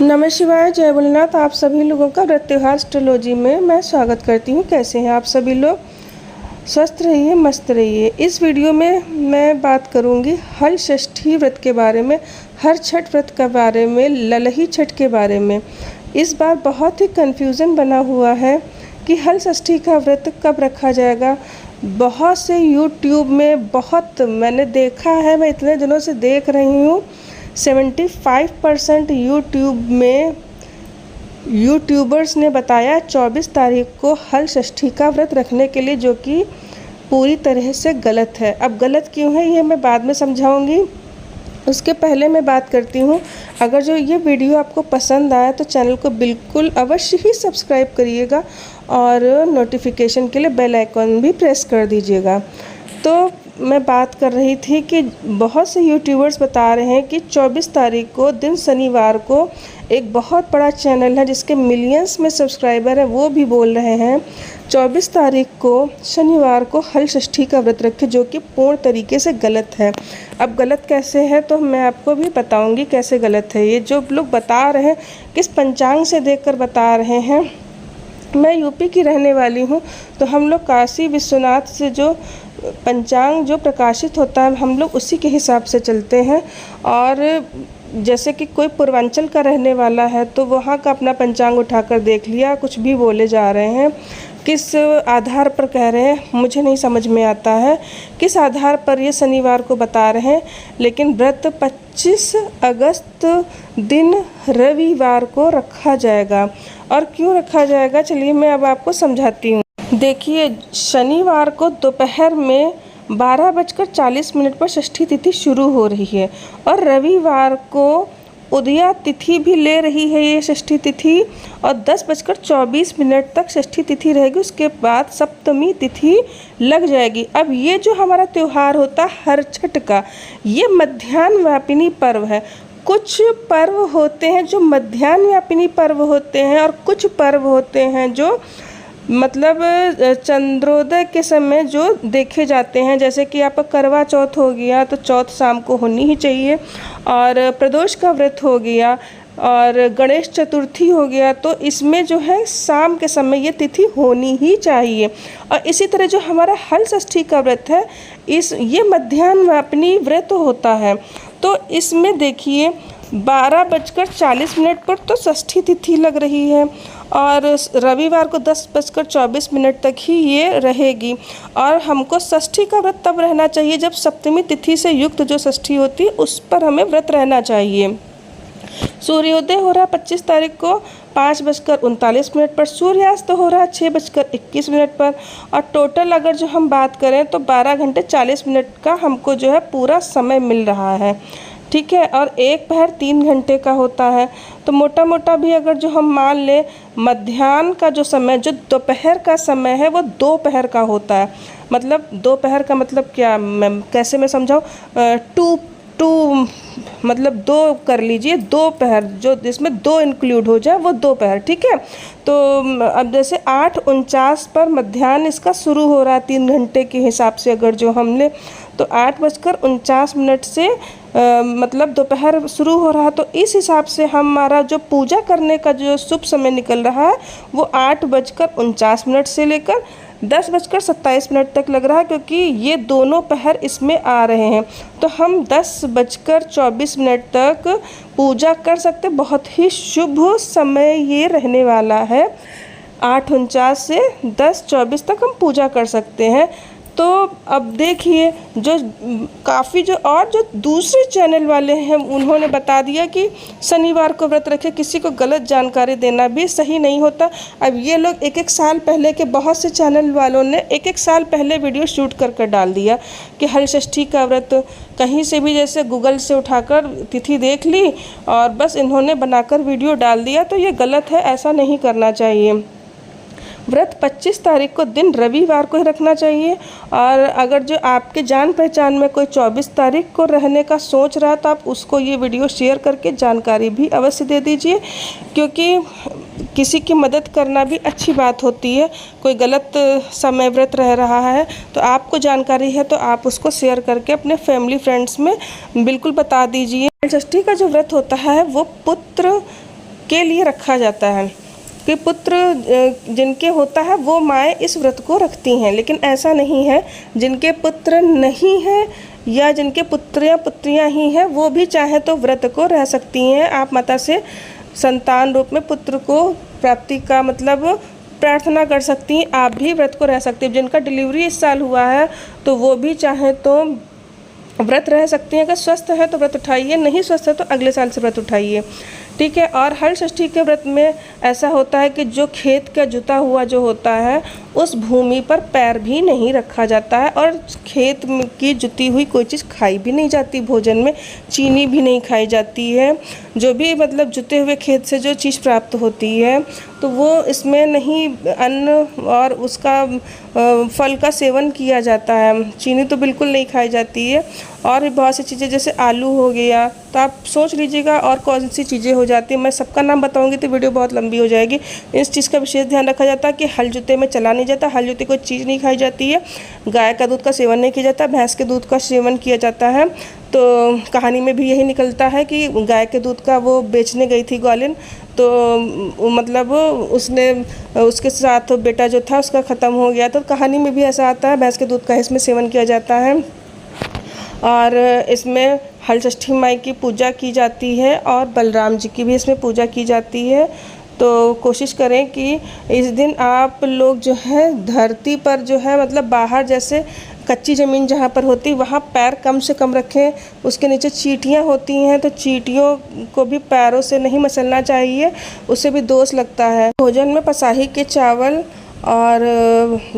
नमः शिवाय, जय भोलेनाथ। आप सभी लोगों का व्रत त्योहार एस्ट्रोलॉजी में मैं स्वागत करती हूँ। कैसे हैं आप सभी लोग? स्वस्थ रहिए, मस्त रहिए। इस वीडियो में मैं बात करूँगी हल षष्ठी व्रत के बारे में, हर छठ व्रत के बारे में, ललही छठ के बारे में। इस बार बहुत ही कन्फ्यूज़न बना हुआ है कि हल षष्ठी का व्रत कब रखा जाएगा। बहुत से यूट्यूब में मैंने देखा है, मैं इतने दिनों से देख रही हूँ, 75% यूट्यूबर्स ने बताया 24 तारीख को हल षष्ठी का व्रत रखने के लिए, जो कि पूरी तरह से गलत है। अब गलत क्यों है ये मैं बाद में समझाऊंगी। उसके पहले मैं बात करती हूँ, अगर जो ये वीडियो आपको पसंद आया तो चैनल को बिल्कुल अवश्य ही सब्सक्राइब करिएगा और नोटिफिकेशन के लिए बेल आइकन भी प्रेस कर दीजिएगा। तो मैं बात कर रही थी कि बहुत से यूट्यूबर्स बता रहे हैं कि 24 तारीख को दिन शनिवार को एक बहुत बड़ा चैनल है जिसके मिलियंस में सब्सक्राइबर हैं, वो भी बोल रहे हैं 24 तारीख को शनिवार को हल षष्ठी का व्रत रखें, जो कि पूर्ण तरीके से गलत है। अब गलत कैसे है तो मैं आपको भी बताऊंगी कैसे गलत है। ये जो लोग बता रहे हैं किस पंचांग से देखकर बता रहे हैं। मैं यूपी की रहने वाली हूँ, तो हम लोग काशी विश्वनाथ से जो पंचांग जो प्रकाशित होता है हम लोग उसी के हिसाब से चलते हैं। और जैसे कि कोई पूर्वांचल का रहने वाला है तो वहाँ का अपना पंचांग उठाकर देख लिया, कुछ भी बोले जा रहे हैं। किस आधार पर कह रहे हैं मुझे नहीं समझ में आता है, किस आधार पर ये शनिवार को बता रहे हैं। लेकिन व्रत 25 अगस्त दिन रविवार को रखा जाएगा। और क्यों रखा जाएगा चलिए मैं अब आपको समझाती हूँ। देखिए, शनिवार को दोपहर में 12:40 पर षष्ठी तिथि शुरू हो रही है और रविवार को उदया तिथि भी ले रही है ये षष्ठी तिथि, और 10:24 तक षष्ठी तिथि रहेगी। उसके बाद सप्तमी तिथि लग जाएगी। अब ये जो हमारा त्यौहार होता है हर छठ का, ये मध्याह्न व्यापिनी पर्व है। कुछ पर्व होते हैं जो मध्याह्न व्यापिनी पर्व होते हैं और कुछ पर्व होते हैं जो मतलब चंद्रोदय के समय जो देखे जाते हैं। जैसे कि आपका करवा चौथ हो गया तो चौथ शाम को होनी ही चाहिए, और प्रदोष का व्रत हो गया, और गणेश चतुर्थी हो गया, तो इसमें जो है शाम के समय ये तिथि होनी ही चाहिए। और इसी तरह जो हमारा हल षष्ठी का व्रत है ये मध्याह्न व्यापिनी व्रत होता है। तो इसमें देखिए 12:40 पर तो षष्ठी तिथि लग रही है और रविवार को 10:24 तक ही ये रहेगी। और हमको षष्ठी का व्रत तब रहना चाहिए जब सप्तमी तिथि से युक्त जो षष्ठी होती है उस पर हमें व्रत रहना चाहिए। सूर्योदय हो रहा 25 तारीख को 5:39 पर, सूर्यास्त हो रहा 6:21 पर, और टोटल अगर जो हम बात करें तो 12 घंटे 40 मिनट का हमको जो है पूरा समय मिल रहा है। ठीक है, और एक पहर 3 घंटे का होता है। तो मोटा मोटा भी अगर जो हम मान लें मध्याह्न का जो समय, जो दोपहर का समय है वो 2 पहर का होता है। मतलब 2 पहर का मतलब क्या, कैसे मैं समझाऊँ, टू मतलब 2 कर लीजिए, 2 पहर जो जिसमें 2 इंक्लूड हो जाए वो 2 पहर। ठीक है, तो अब जैसे 8:49 पर मध्याह्न इसका शुरू हो रहा है 3 घंटे के हिसाब से अगर जो हम ले, तो 8:49 से मतलब दोपहर शुरू हो रहा। तो इस हिसाब से हमारा जो पूजा करने का जो शुभ समय निकल रहा है वो 8:49 से लेकर 10:27 तक लग रहा है, क्योंकि ये दोनों पहर इसमें आ रहे हैं। तो हम 10:24 तक पूजा कर सकते, बहुत ही शुभ समय ये रहने वाला है। 8:49 से 10:24 तक हम पूजा कर सकते हैं। तो अब देखिए जो काफ़ी जो दूसरे चैनल वाले हैं उन्होंने बता दिया कि शनिवार को व्रत रखे। किसी को गलत जानकारी देना भी सही नहीं होता। अब ये लोग एक साल पहले के, बहुत से चैनल वालों ने एक साल पहले वीडियो शूट कर डाल दिया कि हल षष्ठी का व्रत कहीं से भी जैसे गूगल से उठाकर तिथि देख ली और बस इन्होंने बनाकर वीडियो डाल दिया। तो ये गलत है, ऐसा नहीं करना चाहिए। व्रत 25 तारीख को दिन रविवार को ही रखना चाहिए। और अगर जो आपके जान पहचान में कोई 24 तारीख को रहने का सोच रहा तो आप उसको ये वीडियो शेयर करके जानकारी भी अवश्य दे दीजिए, क्योंकि किसी की मदद करना भी अच्छी बात होती है। कोई गलत समय व्रत रह रहा है तो आपको जानकारी है तो आप उसको शेयर करके अपने फैमिली फ्रेंड्स में बिल्कुल बता दीजिए। षष्ठी का जो व्रत होता है वो पुत्र के लिए रखा जाता है कि पुत्र जिनके होता है वो माएँ इस व्रत को रखती हैं। लेकिन ऐसा नहीं है, जिनके पुत्र नहीं हैं या जिनके पुत्र या पुत्रियाँ ही हैं वो भी चाहे तो व्रत को रह सकती हैं। आप माता से संतान रूप में पुत्र को प्राप्ति का मतलब प्रार्थना कर सकती हैं। आप भी व्रत को रह सकती हैं। जिनका डिलीवरी इस साल हुआ है तो वो भी चाहे तो व्रत रह सकती हैं। अगर स्वस्थ है तो व्रत उठाइए, नहीं स्वस्थ है तो अगले साल से व्रत उठाइए, ठीक है। और हल षष्ठी के व्रत में ऐसा होता है कि जो खेत का जुता हुआ जो होता है उस भूमि पर पैर भी नहीं रखा जाता है, और खेत की जुती हुई कोई चीज़ खाई भी नहीं जाती, भोजन में चीनी भी नहीं खाई जाती है। जो भी मतलब जुते हुए खेत से जो चीज़ प्राप्त होती है तो वो इसमें नहीं अन्न और उसका फल का सेवन किया जाता है। चीनी तो बिल्कुल नहीं खाई जाती है। और भी बहुत सी चीज़ें जैसे आलू हो गया, तो आप सोच लीजिएगा और कौन सी चीज़ें हो जाती हैं। मैं सबका नाम बताऊंगी तो वीडियो बहुत लंबी हो जाएगी। इस चीज़ का विशेष ध्यान रखा जाता है कि हल जुते में चला नहीं जाता, हल जुते कोई चीज़ नहीं खाई जाती है, गाय का दूध का सेवन नहीं किया जाता, भैंस के दूध का सेवन किया जाता है। तो कहानी में भी यही निकलता है कि गाय के दूध का वो बेचने गई थी ग्वालिन, तो मतलब उसने उसके साथ बेटा जो था उसका ख़त्म हो गया। तो कहानी में भी ऐसा आता है, भैंस के दूध का इसमें सेवन किया जाता है। और इसमें हल षष्ठी माई की पूजा की जाती है और बलराम जी की भी इसमें पूजा की जाती है। तो कोशिश करें कि इस दिन आप लोग जो है धरती पर जो है मतलब बाहर जैसे कच्ची ज़मीन जहाँ पर होती है वहाँ पैर कम से कम रखें। उसके नीचे चींटियाँ होती हैं तो चींटियों को भी पैरों से नहीं मसलना चाहिए, उससे भी दोष लगता है। भोजन में पसाही के चावल और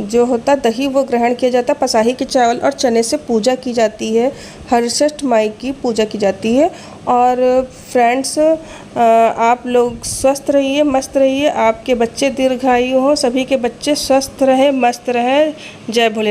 जो होता दही वो ग्रहण किया जाता है। पसाही के चावल और चने से पूजा की जाती है, हरषष्ठ माई की पूजा की जाती है। और फ्रेंड्स, आप लोग स्वस्थ रहिए, मस्त रहिए, आपके बच्चे दीर्घायु हों, सभी के बच्चे स्वस्थ रहें, मस्त रहें। जय भोले।